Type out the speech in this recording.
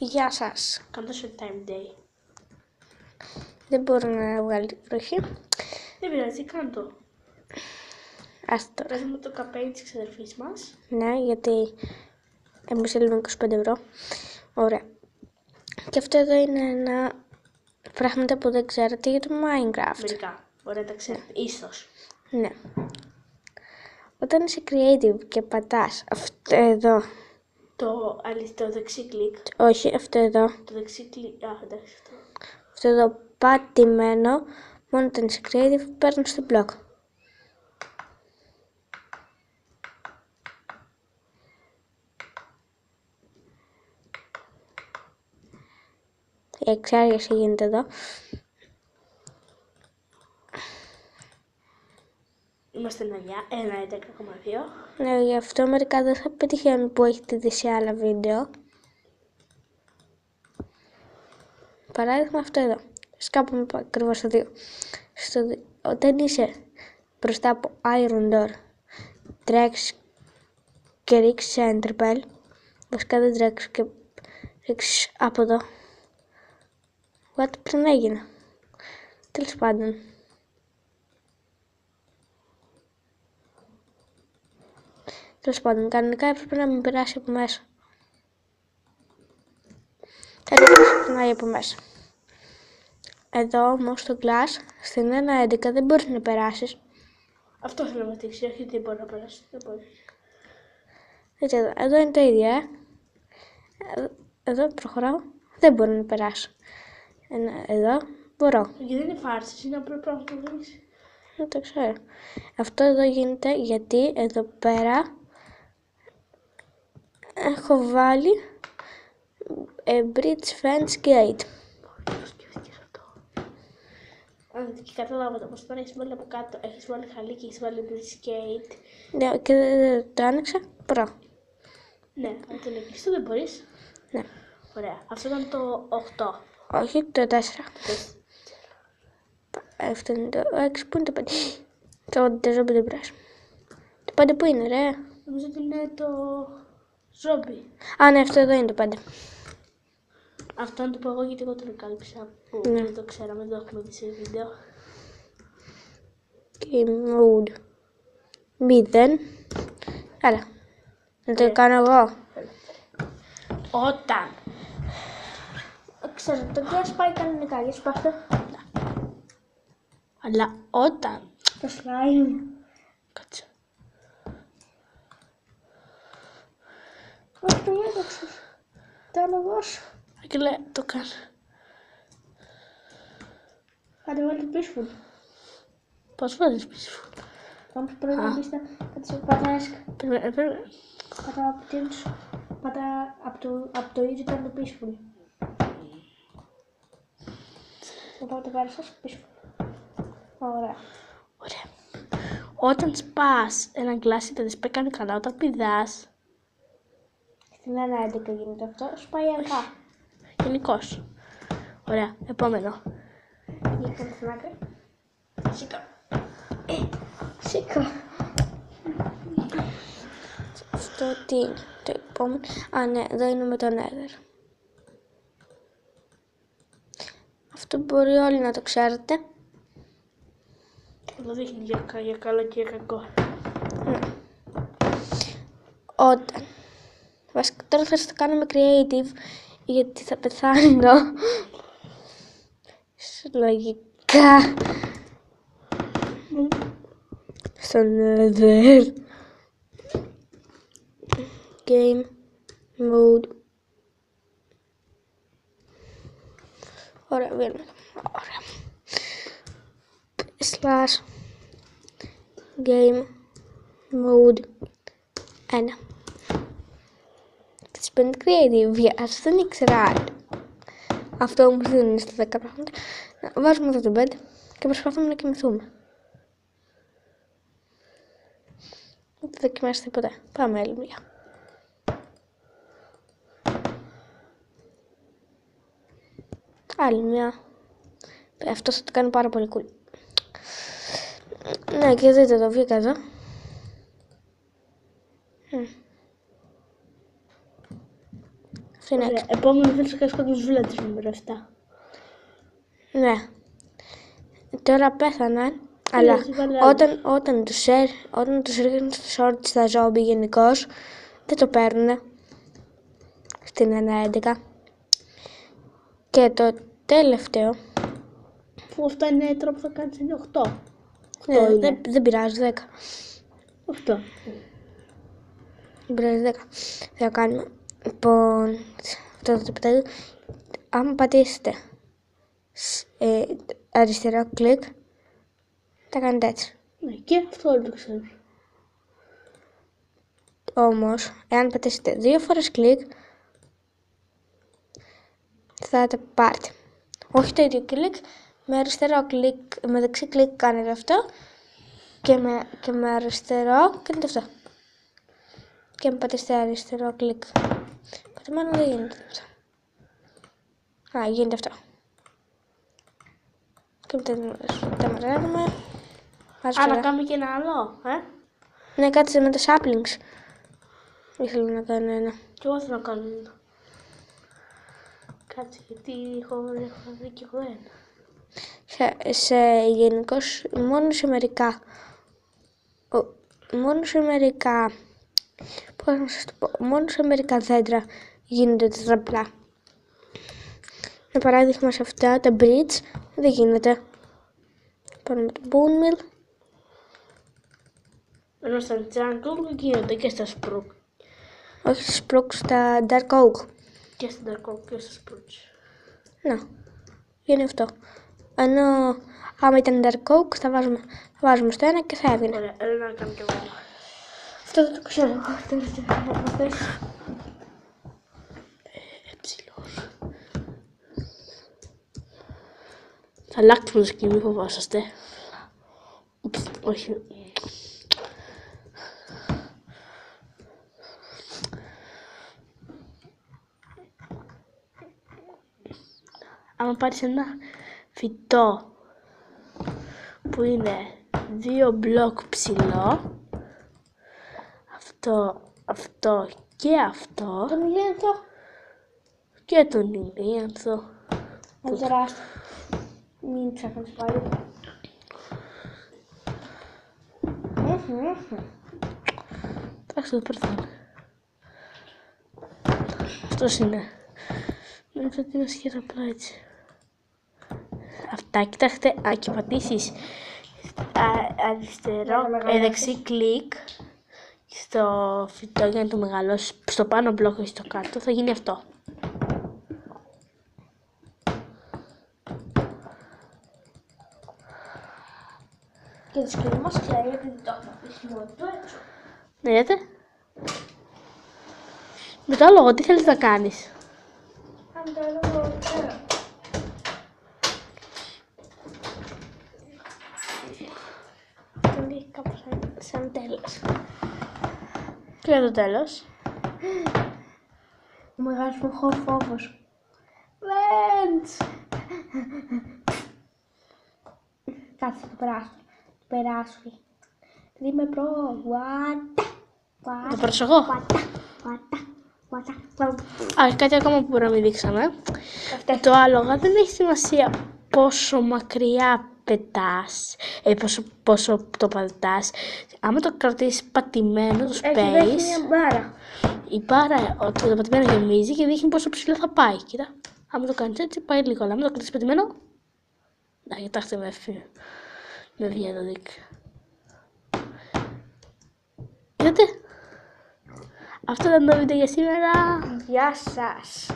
Γεια σας. Κάντε σε time day. Δεν μπορώ να βγάλει βροχή. Δεν πειράζει, κάνε το. Άστο. Παίζουμε το καπέλι της ξαδερφής μας. Ναι, γιατί εμείς θέλουμε 25 ευρώ. Ωραία. Και αυτό εδώ είναι ένα πράγματα που δεν ξέρετε για το Minecraft. Μερικά. Ωραία, τα ξέρετε. Ίσως. Ναι. Όταν είσαι creative και πατάς αυτό εδώ. Το δεξί κλικ. Όχι, αυτό εδώ. Το δεξί κλικ. Α, εντάξει αυτό. Αυτό εδώ πατημένο. Μόνο όταν είσαι creative παίρνεις το block. Η εξάργηση γίνεται εδώ. Είμαστε ένα 11,2. Ναι, γι' αυτό μερικά δεν θα πετυχαίνουν που έχετε δει σε άλλα βίντεο. Παράδειγμα αυτό εδώ. Σκάπουμε ακριβώς στο 2. Όταν είσαι μπροστά από Iron Door, τρέξεις και ρίξεις Enter Bell. Βασικά δεν τρέξεις και ρίξεις από εδώ. What πριν έγινε. Τέλος πάντων. Τέλος πάντων, κανονικά έπρεπε να μην περάσει από μέσα. Κανονικά περνάει από μέσα. Εδώ όμως στο glass, στην 1.11 δεν μπορείς να περάσεις. Αυτό θέλω να δείξει, όχι δεν μπορεί να περάσει. Δεν μπορεί. Έτσι, εδώ είναι το ίδιο, Εδώ προχωράω, δεν μπορώ να περάσω. Εδώ μπορώ. Γιατί δεν είναι φάρσες, είναι απλό πράγμα που δεν είσαι. Δεν το ξέρω. Αυτό εδώ γίνεται γιατί εδώ πέρα έχω βάλει bridge fence gate. Το σκέφτηκες αυτό. Αν και καταλάβατε πως τώρα έχεις βάλει από κάτω, έχεις βάλει χαλί και έχεις βάλει bridge gate. Ναι, και το άνοιξα, μπορώ. Ναι, αν το κλειστό δεν μπορείς. Ναι. Ωραία. Αυτό ήταν το 8. Όχι, το 4. Αυτό είναι το 6, πού είναι το 5. Το ζόμπι δεν πειράζει. Το 5 πού είναι, ρε. Νομίζω ότι είναι το ζόμπι. Α, ναι, αυτό εδώ είναι το 5. Αυτό να το πω εγώ γιατί εγώ το ανακάλυψα που Ναι. δεν το ξέραμε, δεν το έχουμε δει σε βίντεο. Game mode 0. Άρα, να το κάνω εγώ. Όταν. Ξέρω, το glass πάει κανονικά, για σπάχτε. Αλλά όταν. Το slime. Κάτσε. Όχι, το έταξες. Το άλογο σου. Αγγελέ, το κάνω. Άντε βάλει peaceful. Πώς βάζεις πίσω. Όμως πρέπει να μπεις στα πατάς. Περίμενε. Πατά από τέλος. Πατά από το easy ήταν το peaceful. Οπότε πέρασες peaceful. Ωραία. Ωραία. Όταν σπάς ένα γκλάσι δεν σπάει κάνει καλά. Όταν πηδάς. Στην 1.11 γίνεται αυτό. Σπάει αργά. Γενικώς. Ωραία. Επόμενο. Για κάνω στην άκρη. Σήκω. Σήκω. Αυτό τι είναι το επόμενο. Α, ναι, εδώ είναι με τον Nether. Αυτό μπορεί όλοι να το ξέρετε. Εδώ δείχνει για καλό και για κακό. Ναι. Όταν. Βασικά τώρα θα το κάνουμε creative γιατί θα πεθάνω. Λογικά. Στο Nether. Game mode. Ωραία, βγαίνουμε. Ωραία. Slash game mode 1. Και spend creative. Αυτό δεν ήξερα άλλο. Αυτό όμως δεν είναι στα 10 πράγματα. Βάζουμε εδώ το bed και προσπαθούμε να κοιμηθούμε. Δεν θα κοιμάστε ποτέ. Πάμε άλλη μια. Άλλη μια. Αυτό θα το κάνει πάρα πολύ cool. Ναι, και δείτε το, βγήκα εδώ. στην 6. Επόμενο θέλεις να κάνεις κόκκινους βουλέτες νούμερο 7. Ναι. Τώρα πέθαναν, αλλά όταν τους ρίχνουν στο short στα ζόμπι γενικώς, δεν το παίρνουνε στην 1.11. Και το τελευταίο, Που αυτά είναι τώρα που θα κάνεις είναι 8. ναι, δεν πειράζει, 10. 8. Δεν πειράζει, 10. Θα κάνουμε, λοιπόν, αυτό το επιτέλου, άμα πατήσετε αριστερό κλικ, θα κάνετε έτσι. Ναι, και αυτό όλοι το ξέρουν. Όμως, εάν πατήσετε 2 φορές κλικ, θα τα πάρετε. Όχι το ίδιο κλικ, με αριστερό κλικ, με δεξί κλικ κάνετε αυτό και με αριστερό κάνετε αυτό. Και με πατήσετε αριστερό κλικ. Πατημένο δεν γίνεται αυτό. Α, γίνεται αυτό. Και μετά τα μαζεύουμε. Να κάνουμε και ένα άλλο, Ναι, κάτσε με τα saplings. Ήθελα να κάνω ένα. Και εγώ θέλω να κάνω ένα. Κάτσε, γιατί έχω δει κι εγώ ένα. Γενικώς, μόνο σε μερικά δέντρα γίνονται τετραπλά. Για παράδειγμα, σε αυτά τα bridge δεν γίνεται. Πάμε με το bone meal. Ενώ στα jungle γίνονται και στα spruce. Όχι στα spruce, στα dark oak. Και στα dark oak και στα spruce. Να, γίνει αυτό. Ενώ άμα ήταν dark oak θα βάζουμε στο ένα και θα έβγαινε. Ωραία, έλα να κάνω κι εγώ. Αυτό δεν το ξέρω. Αυτό δεν το ξέρω. Ψηλός. Θα αλλάξουμε το σκηνή, μη φοβάσαστε. Όχι. Άμα πάρεις ένα φυτό που είναι 2 μπλοκ ψηλό, αυτό και αυτό, Τον ηλίανθο. και τον ηλίανθο. Να γεράσω. Μην ξέχασες πάλι. Εντάξει, το περθάνε. Αυτός είναι. Νομίζω ότι είναι σχεδόν απλά έτσι. Αυτά, κοιτάξτε, και πατήσεις αριστερό, δεξί κλικ στο φυτό για να το μεγαλώσει, στο πάνω μπλοκ ή στο κάτω, θα γίνει αυτό. Και το σκηνή μας ξέρει γιατί δεν το έχουμε αφήσει μόνο του έξω. Ναι, είδατε. Με το λόγο, τι θέλεις να κάνεις. Αν το λόγο ξέρω. Το λέει κάπως σαν τέλος. Και για το τέλος. Ο μεγάλος μου φόβος. Βέντς! Κάτσε το περάσω. Το περάσω. Είμαι προ. Το περάσω εγώ. Κάτι ακόμα που μπορεί να μην δείξαμε. Το άλογα δεν έχει σημασία πόσο μακριά πετάς, πόσο το πατάς. Άμα το κρατήσεις πατημένο, το space, Έχει μια μπάρα. η μπάρα, το πατημένο γεμίζει και δείχνει πόσο ψηλό θα πάει. Κοίτα, άμα το κάνεις έτσι πάει λίγο, αλλά άμα το κρατήσεις πατημένο, να κοιτάξτε με βγαίνει το δίκτυο. Είδατε, αυτό ήταν το βίντεο για σήμερα. Γεια σας.